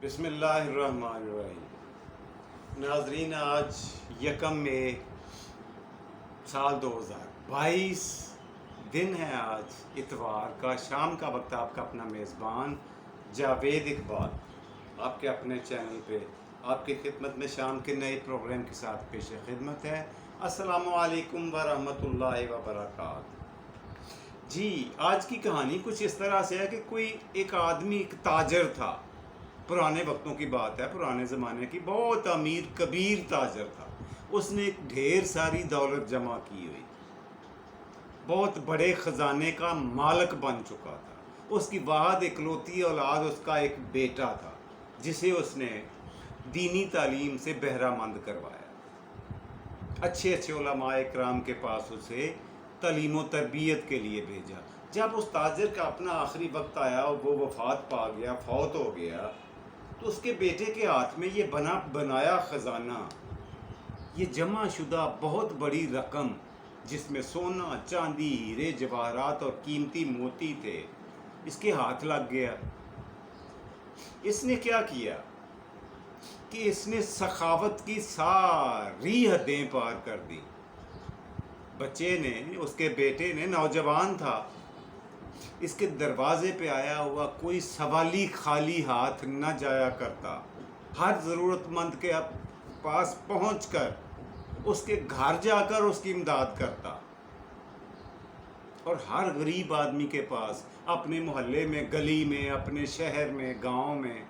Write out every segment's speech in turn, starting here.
بسم اللہ الرحمن الرحیم۔ ناظرین، آج یکم مئی سال 2022 دن ہے، آج اتوار کا شام کا وقت۔ آپ کا اپنا میزبان جاوید اقبال آپ کے اپنے چینل پہ آپ کی خدمت میں شام کے نئے پروگرام کے ساتھ پیش خدمت ہے۔ السلام علیکم ورحمۃ اللہ وبرکاتہ۔ جی، آج کی کہانی کچھ اس طرح سے ہے کہ ایک آدمی ایک تاجر تھا، پرانے وقتوں کی بات ہے، پرانے زمانے کی، بہت امیر کبیر تاجر تھا۔ اس نے ایک ڈھیر ساری دولت جمع کی ہوئی، بہت بڑے خزانے کا مالک بن چکا تھا۔ اس کی واحد اکلوتی اولاد اس کا ایک بیٹا تھا، جسے اس نے دینی تعلیم سے بہرہ مند کروایا۔ اچھے علماء اکرام کے پاس اسے تعلیم و تربیت کے لیے بھیجا۔ جب اس تاجر کا اپنا آخری وقت آیا، وہ وفات پا گیا، فوت ہو گیا، تو اس کے بیٹے کے ہاتھ میں یہ بنایا خزانہ، یہ جمع شدہ بہت بڑی رقم، جس میں سونا، چاندی، ہیرے جواہرات اور قیمتی موتی تھے، اس کے ہاتھ لگ گیا۔ اس نے کیا کیا کہ اس نے سخاوت کی ساری حدیں پار کر دی۔ بچے نے، اس کے بیٹے نے، نوجوان تھا، اس کے دروازے پہ آیا ہوا کوئی سوالی خالی ہاتھ نہ جایا کرتا۔ ہر ضرورت مند کے پاس پہنچ کر، اس کے گھر جا کر اس کی امداد کرتا، اور ہر غریب آدمی کے پاس اپنے محلے میں، گلی میں، اپنے شہر میں، گاؤں میں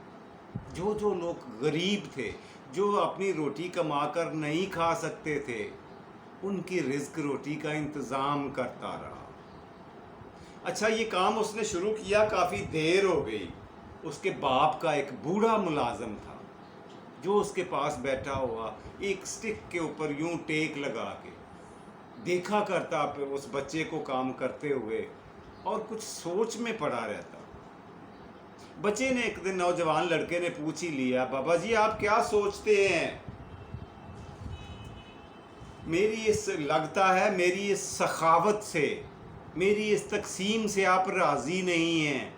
جو لوگ غریب تھے، جو اپنی روٹی کما کر نہیں کھا سکتے تھے، ان کی رزق روٹی کا انتظام کرتا رہا۔ اچھا، یہ کام اس نے شروع کیا، کافی دیر ہو گئی۔ اس کے باپ کا ایک بوڑھا ملازم تھا، جو اس کے پاس بیٹھا ہوا ایک سٹک کے اوپر یوں ٹیک لگا کے دیکھا کرتا اس بچے کو کام کرتے ہوئے، اور کچھ سوچ میں پڑا رہتا۔ بچے نے ایک دن، نوجوان لڑکے نے پوچھ ہی لیا، بابا جی آپ کیا سوچتے ہیں؟ لگتا ہے میری اس سخاوت سے، میری اس تقسیم سے آپ راضی نہیں ہیں۔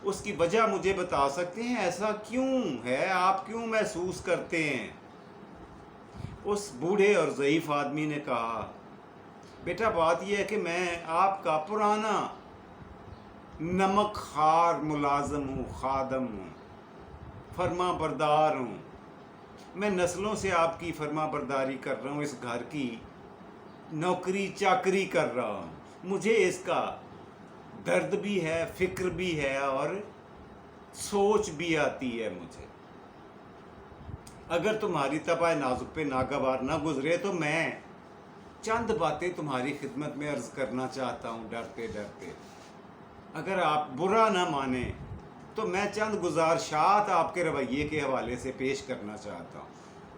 اس کی وجہ مجھے بتا سکتے ہیں؟ ایسا کیوں ہے؟ آپ کیوں محسوس کرتے ہیں؟ اس بوڑھے اور ضعیف آدمی نے کہا، بیٹا بات یہ ہے کہ میں آپ کا پرانا نمک خوار ملازم ہوں، خادم ہوں، فرما بردار ہوں۔ میں نسلوں سے آپ کی فرما برداری کر رہا ہوں، اس گھر کی نوکری چاکری کر رہا ہوں۔ مجھے اس کا درد بھی ہے، فکر بھی ہے، اور سوچ بھی آتی ہے مجھے۔ اگر تمہاری طبع نازک پہ ناگوار نہ گزرے تو میں چند باتیں تمہاری خدمت میں عرض کرنا چاہتا ہوں، ڈرتے ڈرتے۔ اگر آپ برا نہ مانیں تو میں چند گزارشات آپ کے رویے کے حوالے سے پیش کرنا چاہتا ہوں۔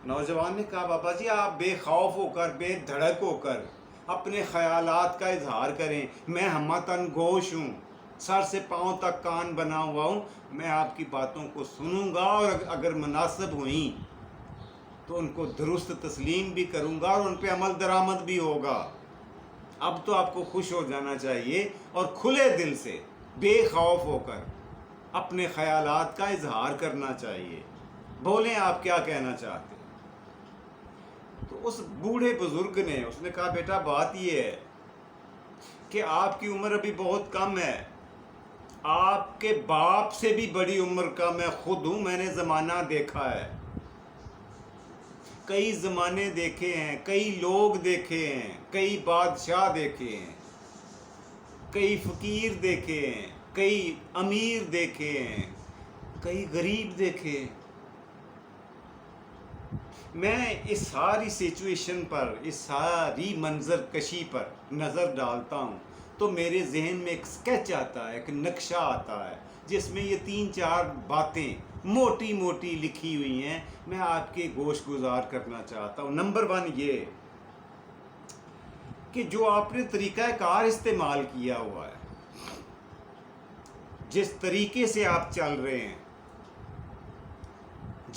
نوجوان نے کہا، بابا جی آپ بے خوف ہو کر، بے دھڑک ہو کر اپنے خیالات کا اظہار کریں۔ میں ہمہ تن گوش ہوں، سر سے پاؤں تک کان بنا ہوا ہوں۔ میں آپ کی باتوں کو سنوں گا، اور اگر مناسب ہوئیں تو ان کو درست تسلیم بھی کروں گا، اور ان پہ عمل درآمد بھی ہوگا۔ اب تو آپ کو خوش ہو جانا چاہیے، اور کھلے دل سے، بے خوف ہو کر اپنے خیالات کا اظہار کرنا چاہیے۔ بولیں آپ کیا کہنا چاہتے ہیں؟ تو اس بوڑھے بزرگ نے، اس نے کہا، بیٹا بات یہ ہے کہ آپ کی عمر ابھی بہت کم ہے، آپ کے باپ سے بھی بڑی عمر کا میں خود ہوں۔ میں نے زمانہ دیکھا ہے، کئی زمانے دیکھے ہیں، کئی لوگ دیکھے ہیں، کئی بادشاہ دیکھے ہیں، کئی فقیر دیکھے ہیں، کئی امیر دیکھے ہیں، کئی غریب دیکھے ہیں۔ میں اس ساری سچویشن پر، اس ساری منظر کشی پر نظر ڈالتا ہوں تو میرے ذہن میں ایک سکیچ آتا ہے، ایک نقشہ آتا ہے، جس میں یہ 3-4 باتیں موٹی موٹی لکھی ہوئی ہیں، میں آپ کے گوش گزار کرنا چاہتا ہوں۔ نمبر 1 یہ کہ جو آپ نے طریقہ کار استعمال کیا ہوا ہے، جس طریقے سے آپ چل رہے ہیں،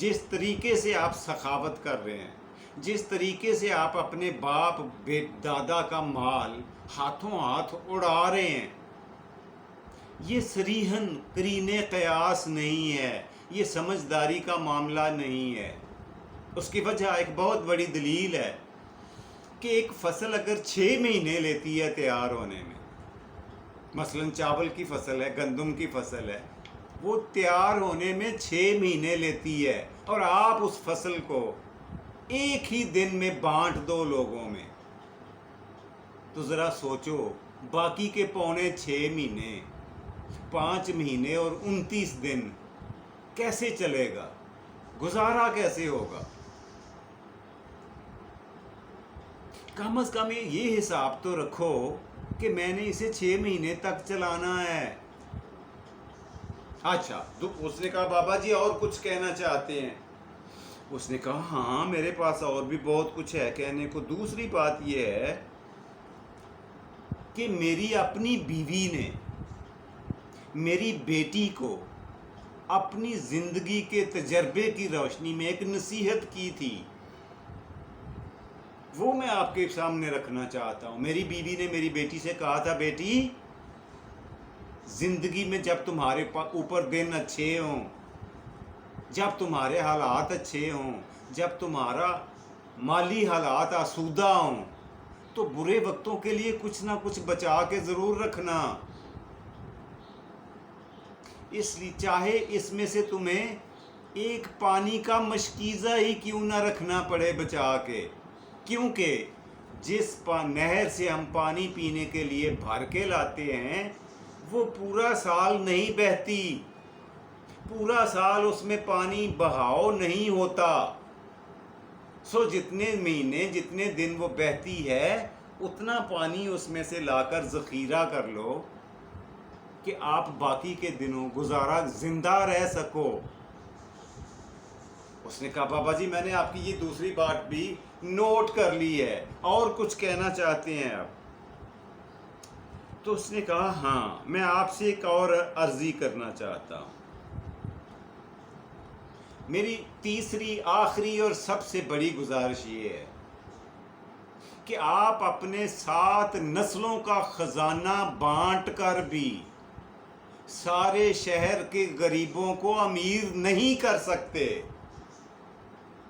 جس طریقے سے آپ سخاوت کر رہے ہیں، جس طریقے سے آپ اپنے باپ دادا کا مال ہاتھوں ہاتھ اڑا رہے ہیں، یہ صریحاً قرین قیاس نہیں ہے، یہ سمجھداری کا معاملہ نہیں ہے۔ اس کی وجہ ایک بہت بڑی دلیل ہے کہ ایک فصل اگر 6 مہینے لیتی ہے تیار ہونے میں، مثلا چاول کی فصل ہے، گندم کی فصل ہے، وہ تیار ہونے میں 6 مہینے لیتی ہے، اور آپ اس فصل کو ایک ہی دن میں بانٹ دو لوگوں میں، تو ذرا سوچو باقی کے پونے 6 مہینے، 5 مہینے اور 29 دن کیسے چلے گا؟ گزارا کیسے ہوگا؟ کم از کم یہ حساب تو رکھو کہ میں نے اسے 6 مہینے تک چلانا ہے۔ اچھا، تو اس نے کہا بابا جی اور کچھ کہنا چاہتے ہیں؟ اس نے کہا ہاں میرے پاس اور بھی بہت کچھ ہے کہنے کو۔ دوسری بات یہ ہے کہ میری اپنی بیوی نے میری بیٹی کو اپنی زندگی کے تجربے کی روشنی میں ایک نصیحت کی تھی، وہ میں آپ کے سامنے رکھنا چاہتا ہوں۔ میری بیوی نے میری بیٹی سے کہا تھا، بیٹی زندگی میں جب تمہارے اوپر دن اچھے ہوں، جب تمہارے حالات اچھے ہوں، جب تمہارا مالی حالات آسودہ ہوں، تو برے وقتوں کے لیے کچھ نہ کچھ بچا کے ضرور رکھنا۔ اس لیے چاہے اس میں سے تمہیں ایک پانی کا مشکیزہ ہی کیوں نہ رکھنا پڑے بچا کے، کیونکہ جس نہر سے ہم پانی پینے کے لیے بھر کے لاتے ہیں وہ پورا سال نہیں بہتی، پورا سال اس میں پانی بہاؤ نہیں ہوتا۔ سو جتنے مہینے جتنے دن وہ بہتی ہے اتنا پانی اس میں سے لا کر ذخیرہ کر لو کہ آپ باقی کے دنوں گزارا زندہ رہ سکو۔ اس نے کہا بابا جی میں نے آپ کی یہ دوسری بات بھی نوٹ کر لی ہے، اور کچھ کہنا چاہتے ہیں آپ؟ تو اس نے کہا ہاں میں آپ سے ایک اور عرضی کرنا چاہتا ہوں۔ میری تیسری آخری اور سب سے بڑی گزارش یہ ہے کہ آپ اپنے 7 نسلوں کا خزانہ بانٹ کر بھی سارے شہر کے غریبوں کو امیر نہیں کر سکتے۔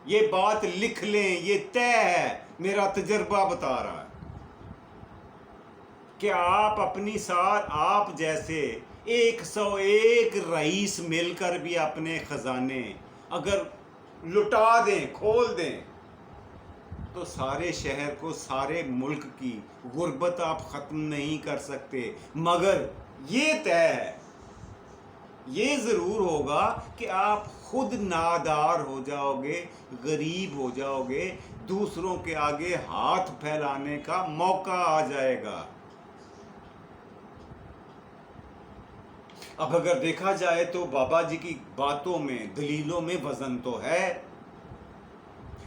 یہ بات لکھ لیں، یہ طے ہے، میرا تجربہ بتا رہا ہے کہ آپ جیسے 101 رئیس مل کر بھی اپنے خزانے اگر لٹا دیں، کھول دیں، تو سارے شہر کو، سارے ملک کی غربت آپ ختم نہیں کر سکتے۔ مگر یہ طے ہے، یہ ضرور ہوگا کہ آپ خود نادار ہو جاؤ گے، غریب ہو جاؤ گے، دوسروں کے آگے ہاتھ پھیلانے کا موقع آ جائے گا۔ اب اگر دیکھا جائے تو بابا جی کی باتوں میں، دلیلوں میں وزن تو ہے،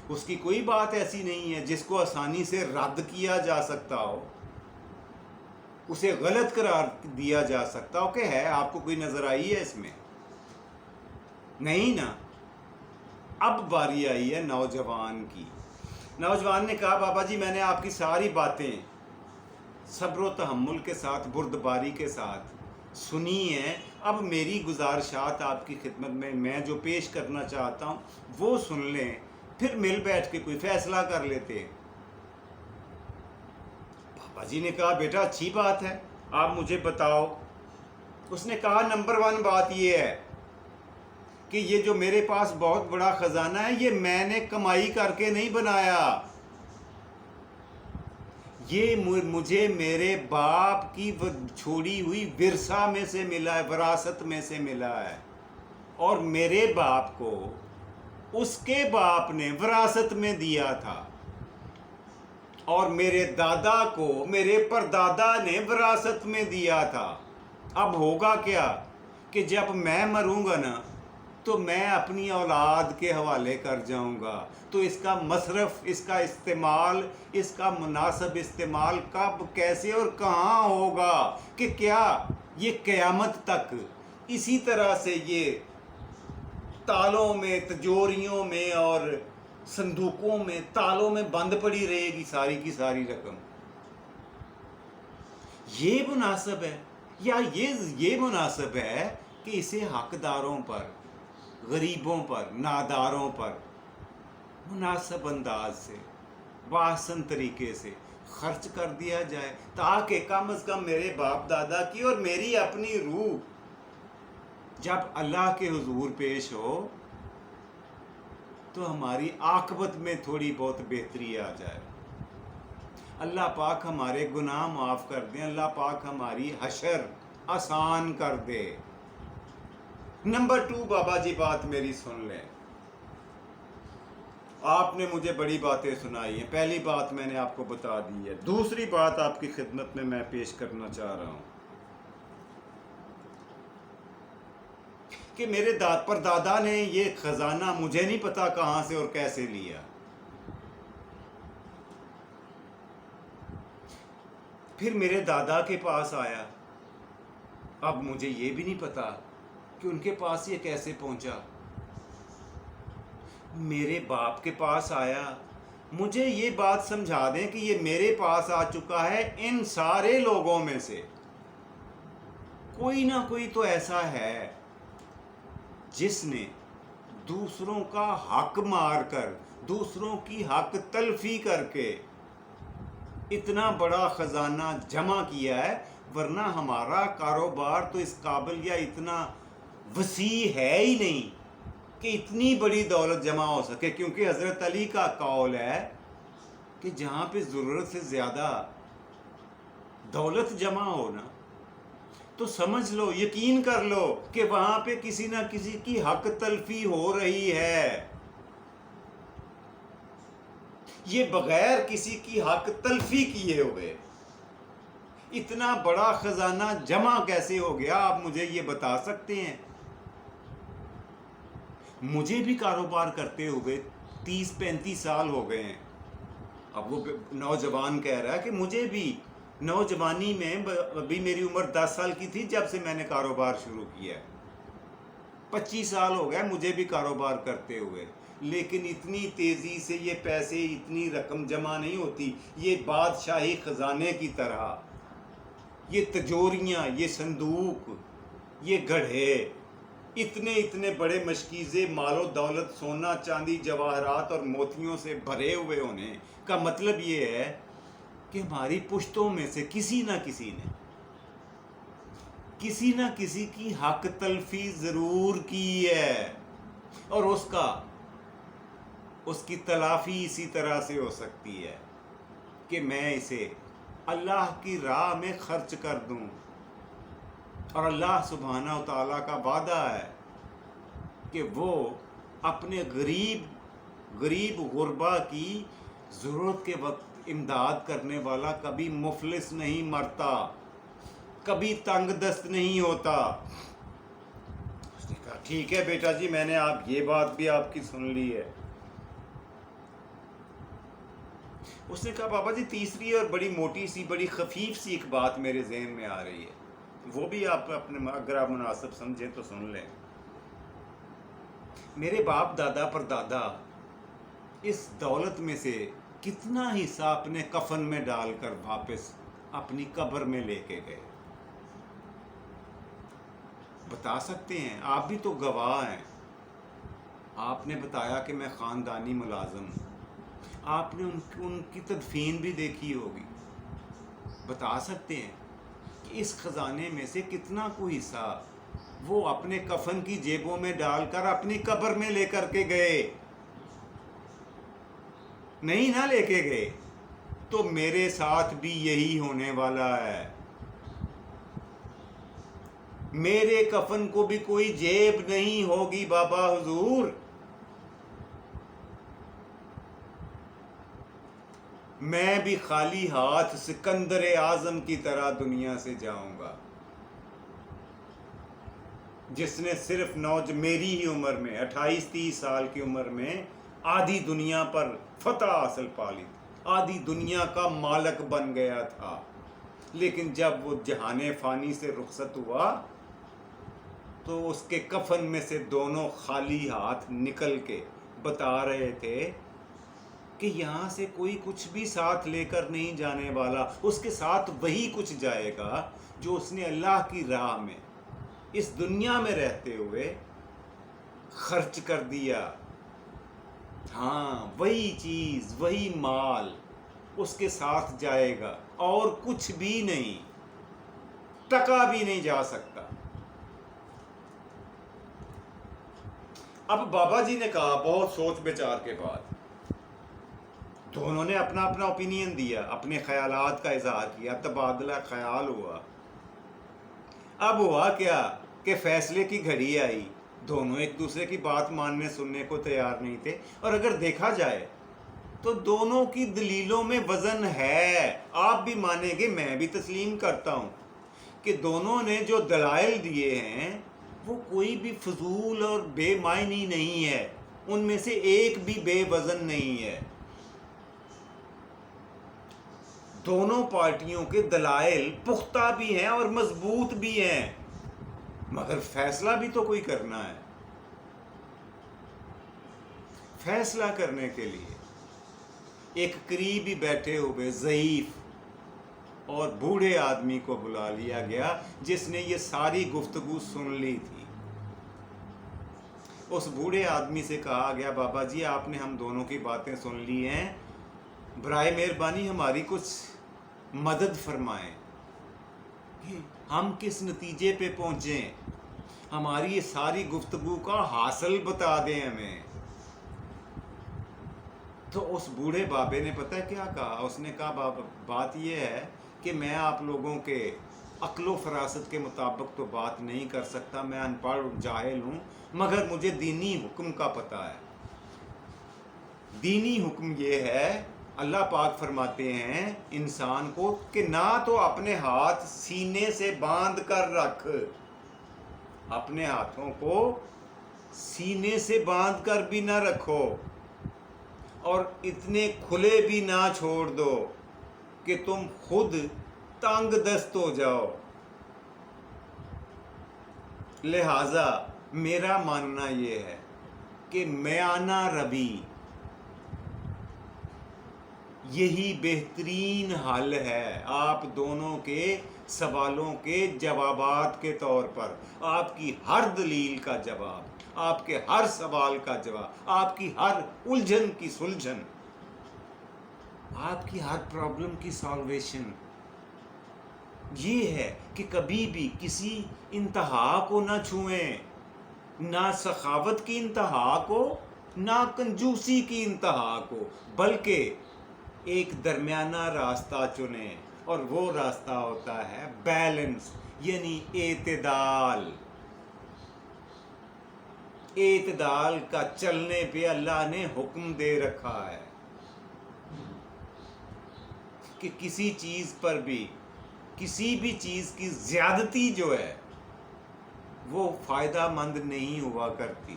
اس کی کوئی بات ایسی نہیں ہے جس کو آسانی سے رد کیا جا سکتا ہو، اسے غلط قرار دیا جا سکتا ہو کہ ہے۔ آپ کو کوئی نظر آئی ہے اس میں؟ نہیں نا۔ اب باری آئی ہے نوجوان کی۔ نوجوان نے کہا بابا جی میں نے آپ کی ساری باتیں صبر و تحمل کے ساتھ، بردباری کے ساتھ سنی ہیں، اب میری گزارشات آپ کی خدمت میں جو پیش کرنا چاہتا ہوں وہ سن لیں، پھر مل بیٹھ کے کوئی فیصلہ کر لیتے ہیں۔ بابا جی نے کہا بیٹا اچھی بات ہے، آپ مجھے بتاؤ۔ اس نے کہا نمبر 1 بات یہ ہے کہ یہ جو میرے پاس بہت بڑا خزانہ ہے یہ میں نے کمائی کر کے نہیں بنایا، یہ مجھے میرے باپ کی چھوڑی ہوئی ورثہ میں سے ملا ہے، وراثت میں سے ملا ہے، اور میرے باپ کو اس کے باپ نے وراثت میں دیا تھا، اور میرے دادا کو میرے پردادا نے وراثت میں دیا تھا۔ اب ہوگا کیا کہ جب میں مروں گا نا تو میں اپنی اولاد کے حوالے کر جاؤں گا، تو اس کا مصرف، اس کا استعمال، اس کا مناسب استعمال کب، کیسے اور کہاں ہوگا، کہ کیا یہ قیامت تک اسی طرح سے یہ تالوں میں، تجوریوں میں اور صندوقوں میں، تالوں میں بند پڑی رہے گی ساری کی ساری رقم؟ یہ مناسب ہے؟ یا یہ مناسب ہے کہ اسے حقداروں پر، غریبوں پر، ناداروں پر مناسب انداز سے، بآسن طریقے سے خرچ کر دیا جائے، تاکہ کم از کم میرے باپ دادا کی اور میری اپنی روح جب اللہ کے حضور پیش ہو تو ہماری عاقبت میں تھوڑی بہت بہتری آ جائے۔ اللہ پاک ہمارے گناہ معاف کر دیں، اللہ پاک ہماری حشر آسان کر دے۔ نمبر 2 بابا جی بات میری سن لیں۔ آپ نے مجھے بڑی باتیں سنائی ہیں، پہلی بات میں نے آپ کو بتا دی ہے، دوسری بات آپ کی خدمت میں پیش کرنا چاہ رہا ہوں کہ میرے پردادا نے یہ خزانہ مجھے نہیں پتا کہاں سے اور کیسے لیا، پھر میرے دادا کے پاس آیا، اب مجھے یہ بھی نہیں پتا کہ ان کے پاس یہ کیسے پہنچا، میرے باپ کے پاس آیا، مجھے یہ بات سمجھا دیں کہ یہ میرے پاس آ چکا ہے، ان سارے لوگوں میں سے کوئی نہ کوئی تو ایسا ہے جس نے دوسروں کا حق مار کر، دوسروں کی حق تلفی کر کے اتنا بڑا خزانہ جمع کیا ہے، ورنہ ہمارا کاروبار تو اس قابل یا اتنا وسیع ہے ہی نہیں کہ اتنی بڑی دولت جمع ہو سکے، کیونکہ حضرت علی کا قول ہے کہ جہاں پہ ضرورت سے زیادہ دولت جمع ہو نا تو سمجھ لو، یقین کر لو کہ وہاں پہ کسی نہ کسی کی حق تلفی ہو رہی ہے، یہ بغیر کسی کی حق تلفی کیے ہوئے اتنا بڑا خزانہ جمع کیسے ہو گیا؟ آپ مجھے یہ بتا سکتے ہیں؟ مجھے بھی کاروبار کرتے ہوئے 30-35 سال ہو گئے ہیں۔ اب وہ نوجوان کہہ رہا ہے کہ مجھے بھی نوجوانی میں، ابھی میری عمر 10 سال کی تھی جب سے میں نے کاروبار شروع کیا ہے، 25 سال ہو گئے مجھے بھی کاروبار کرتے ہوئے، لیکن اتنی تیزی سے یہ پیسے، اتنی رقم جمع نہیں ہوتی، یہ بادشاہی خزانے کی طرح، یہ تجوریاں، یہ صندوق، یہ گڑھے، اتنے بڑے مشکیزے مال و دولت، سونا چاندی جواہرات اور موتیوں سے بھرے ہوئے ہونے کا مطلب یہ ہے کہ ہماری پشتوں میں سے کسی نہ کسی کی حق تلفی ضرور کی ہے، اور اس کی تلافی اسی طرح سے ہو سکتی ہے کہ میں اسے اللہ کی راہ میں خرچ کر دوں، اور اللہ سبحانہ و تعالیٰ کا وعدہ ہے کہ وہ اپنے غریب غربا کی ضرورت کے وقت امداد کرنے والا کبھی مفلس نہیں مرتا، کبھی تنگ دست نہیں ہوتا۔ اس نے کہا ٹھیک ہے بیٹا جی، میں نے یہ بات بھی آپ کی سن لی ہے۔ اس نے کہا بابا جی تیسری اور بڑی موٹی سی، بڑی خفیف سی ایک بات میرے ذہن میں آ رہی ہے، وہ بھی آپ اگر آپ مناسب سمجھیں تو سن لیں۔ میرے باپ دادا پر دادا اس دولت میں سے کتنا حصہ اپنے کفن میں ڈال کر واپس اپنی قبر میں لے کے گئے؟ بتا سکتے ہیں؟ آپ بھی تو گواہ ہیں، آپ نے بتایا کہ میں خاندانی ملازم ہوں، آپ نے ان کی تدفین بھی دیکھی ہوگی، بتا سکتے ہیں کہ اس خزانے میں سے کتنا کوئی حصہ وہ اپنے کفن کی جیبوں میں ڈال کر اپنی قبر میں لے کر کے گئے؟ نہیں نہ لے کے گئے، تو میرے ساتھ بھی یہی ہونے والا ہے، میرے کفن کو بھی کوئی جیب نہیں ہوگی بابا حضور، میں بھی خالی ہاتھ سکندر اعظم کی طرح دنیا سے جاؤں گا، جس نے صرف میری ہی عمر میں 28-30 سال کی عمر میں آدھی دنیا پر فتح حاصل پا لی، آدھی دنیا کا مالک بن گیا تھا، لیکن جب وہ جہان فانی سے رخصت ہوا تو اس کے کفن میں سے دونوں خالی ہاتھ نکل کے بتا رہے تھے کہ یہاں سے کوئی کچھ بھی ساتھ لے کر نہیں جانے والا، اس کے ساتھ وہی کچھ جائے گا جو اس نے اللہ کی راہ میں اس دنیا میں رہتے ہوئے خرچ کر دیا، ہاں وہی چیز، وہی مال اس کے ساتھ جائے گا، اور کچھ بھی نہیں، ٹکا بھی نہیں جا سکتا۔ اب بابا جی نے کہا بہت سوچ بچار کے بعد، دونوں نے اپنا اپنا اوپینین دیا، اپنے خیالات کا اظہار کیا، تبادلہ خیال ہوا۔ اب ہوا کیا کہ فیصلے کی گھڑی آئی، دونوں ایک دوسرے کی بات ماننے سننے کو تیار نہیں تھے، اور اگر دیکھا جائے تو دونوں کی دلیلوں میں وزن ہے۔ آپ بھی مانیں گے، میں بھی تسلیم کرتا ہوں کہ دونوں نے جو دلائل دیے ہیں وہ کوئی بھی فضول اور بے معنی نہیں ہے، ان میں سے ایک بھی بے وزن نہیں ہے۔ دونوں پارٹیوں کے دلائل پختہ بھی ہیں اور مضبوط بھی ہیں، مگر فیصلہ بھی تو کوئی کرنا ہے۔ فیصلہ کرنے کے لیے ایک قریبی بیٹھے ہوئے ضعیف اور بوڑھے آدمی کو بلا لیا گیا، جس نے یہ ساری گفتگو سن لی تھی۔ اس بوڑھے آدمی سے کہا گیا، بابا جی آپ نے ہم دونوں کی باتیں سن لی ہیں، برائے مہربانی ہماری کچھ مدد فرمائیں، ہم کس نتیجے پہ پہنچیں، ہماری یہ ساری گفتگو کا حاصل بتا دیں ہمیں۔ تو اس بوڑھے بابے نے پتہ کیا کہا؟ اس نے کہا بابا بات یہ ہے کہ میں آپ لوگوں کے عقل و فراست کے مطابق تو بات نہیں کر سکتا، میں ان پڑھ جاہل ہوں، مگر مجھے دینی حکم کا پتہ ہے۔ دینی حکم یہ ہے، اللہ پاک فرماتے ہیں انسان کو کہ نہ تو اپنے ہاتھ سینے سے باندھ کر رکھ، اپنے ہاتھوں کو سینے سے باندھ کر بھی نہ رکھو، اور اتنے کھلے بھی نہ چھوڑ دو کہ تم خود تنگ دست ہو جاؤ۔ لہذا میرا ماننا یہ ہے کہ میانہ روی یہی بہترین حل ہے آپ دونوں کے سوالوں کے جوابات کے طور پر، آپ کی ہر دلیل کا جواب، آپ کے ہر سوال کا جواب، آپ کی ہر الجھن کی سلجھن، آپ کی ہر پرابلم کی سالویشن یہ ہے کہ کبھی بھی کسی انتہا کو نہ چھوئیں، نہ سخاوت کی انتہا کو، نہ کنجوسی کی انتہا کو، بلکہ ایک درمیانہ راستہ چنیں، اور وہ راستہ ہوتا ہے بیلنس، یعنی اعتدال۔ اعتدال کا چلنے پہ اللہ نے حکم دے رکھا ہے کہ کسی چیز پر بھی، کسی بھی چیز کی زیادتی جو ہے وہ فائدہ مند نہیں ہوا کرتی۔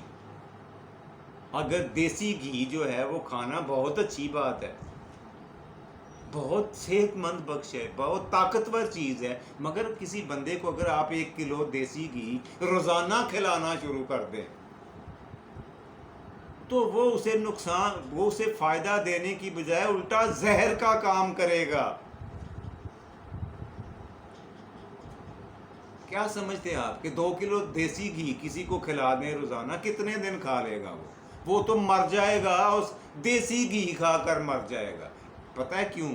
اگر دیسی گھی جو ہے وہ کھانا بہت اچھی بات ہے، بہت صحت مند بخش ہے، بہت طاقتور چیز ہے، مگر کسی بندے کو اگر آپ 1 کلو دیسی گھی روزانہ کھلانا شروع کر دیں تو وہ اسے فائدہ دینے کی بجائے الٹا زہر کا کام کرے گا۔ کیا سمجھتے ہیں آپ کہ 2 کلو دیسی گھی کسی کو کھلا دیں روزانہ، کتنے دن کھا لے گا وہ تو مر جائے گا، اس دیسی گھی کھا کر مر جائے گا۔ پتہ ہے کیوں؟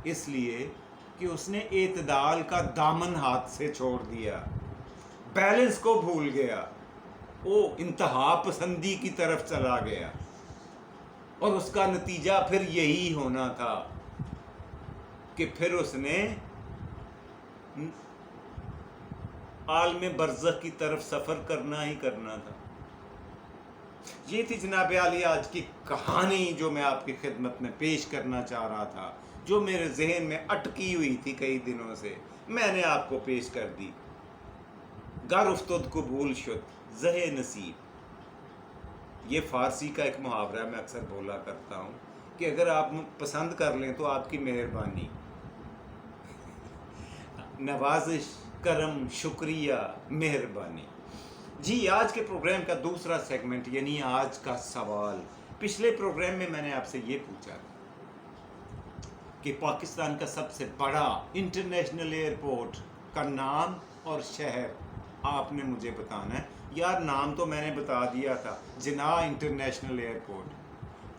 اس لیے کہ اس نے اعتدال کا دامن ہاتھ سے چھوڑ دیا، بیلنس کو بھول گیا، وہ انتہا پسندی کی طرف چلا گیا، اور اس کا نتیجہ پھر یہی ہونا تھا کہ پھر اس نے عالم برزخ کی طرف سفر کرنا ہی کرنا تھا۔ یہ تھی جناب عالی آج کی کہانی جو میں آپ کی خدمت میں پیش کرنا چاہ رہا تھا، جو میرے ذہن میں اٹکی ہوئی تھی کئی دنوں سے، میں نے آپ کو پیش کر دی۔ گر افتد قبول شد زہ نصیب، یہ فارسی کا ایک محاورہ میں اکثر بولا کرتا ہوں کہ اگر آپ پسند کر لیں تو آپ کی مہربانی، نوازش، کرم، شکریہ، مہربانی۔ جی آج کے پروگرام کا دوسرا سیگمنٹ یعنی آج کا سوال۔ پچھلے پروگرام میں میں نے آپ سے یہ پوچھا کہ پاکستان کا سب سے بڑا انٹرنیشنل ایئرپورٹ کا نام اور شہر آپ نے مجھے بتانا ہے. یار نام تو میں نے بتا دیا تھا، جناح انٹرنیشنل ایئرپورٹ.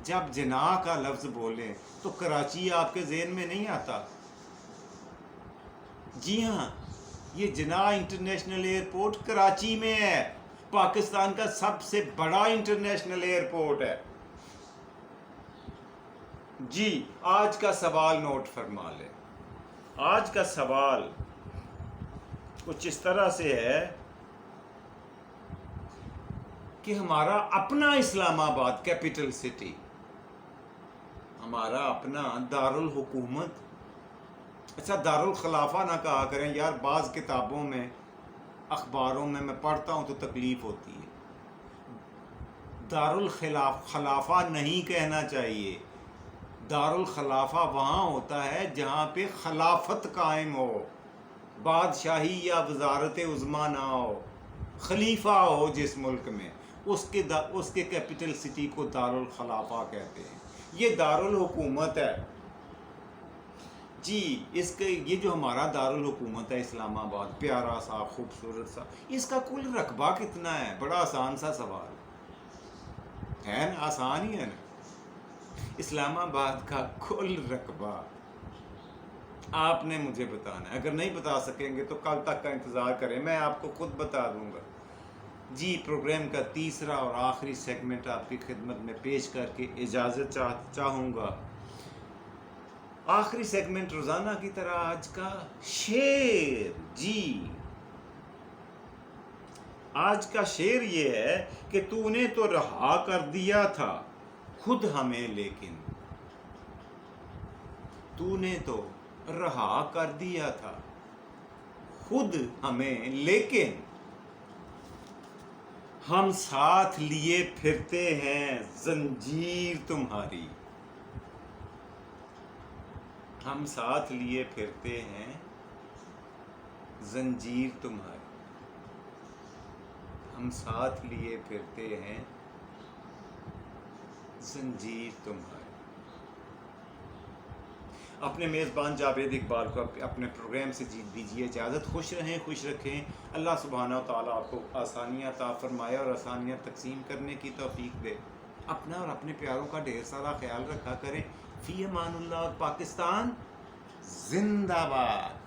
جب جناح کا لفظ بولیں تو کراچی آپ کے ذہن میں نہیں آتا؟ جی ہاں، یہ جناح انٹرنیشنل ایئرپورٹ کراچی میں ہے، پاکستان کا سب سے بڑا انٹرنیشنل ایئرپورٹ ہے. جی آج کا سوال نوٹ فرما لیں. آج کا سوال کچھ اس طرح سے ہے کہ ہمارا اپنا اسلام آباد کیپٹل سٹی، ہمارا اپنا دارالحکومت، اچھا دارالخلافہ نہ کہا کریں یار، بعض کتابوں میں اخباروں میں پڑھتا ہوں تو تکلیف ہوتی ہے. خلافہ نہیں کہنا چاہیے. دارالخلافہ وہاں ہوتا ہے جہاں پہ خلافت قائم ہو، بادشاہی یا وزارت عظمیٰ نہ ہو، خلیفہ ہو جس ملک میں، اس کے کیپٹل سٹی کو دارالخلافہ کہتے ہیں. یہ دارالحکومت ہے. جی یہ جو ہمارا دارالحکومت ہے اسلام آباد، پیارا سا خوبصورت سا، اس کا کل رقبہ کتنا ہے؟ بڑا آسان سا سوال ہے نا، آسان ہی ہے نا. اسلام آباد کا کل رقبہ آپ نے مجھے بتانا ہے. اگر نہیں بتا سکیں گے تو کل تک کا انتظار کریں، میں آپ کو خود بتا دوں گا. جی پروگرام کا تیسرا اور آخری سیگمنٹ آپ کی خدمت میں پیش کر کے اجازت چاہوں گا. آخری سیگمنٹ روزانہ کی طرح آج کا شعر. جی آج کا شعر یہ ہے کہ تو نے تو رہا کر دیا تھا خود ہمیں، لیکن تو نے تو رہا کر دیا تھا خود ہمیں، لیکن ہم ساتھ لیے پھرتے ہیں زنجیر تمہاری. ہم ساتھ لیے پھرتے ہیں زنجیر تمہاری. ہم ساتھ لیے پھرتے ہیں زنجیر تمہاری. اپنے میزبان جاوید اقبال کو اپنے پروگرام سے دیجیے اجازت. خوش رہیں، خوش رکھیں. اللہ سبحانہ و تعالیٰ آپ کو آسانیاں عطا فرمائے اور آسانیاں تقسیم کرنے کی توفیق دے. اپنا اور اپنے پیاروں کا ڈھیر سارا خیال رکھا کریں. فی امان اللہ. اور پاکستان زندہ باد.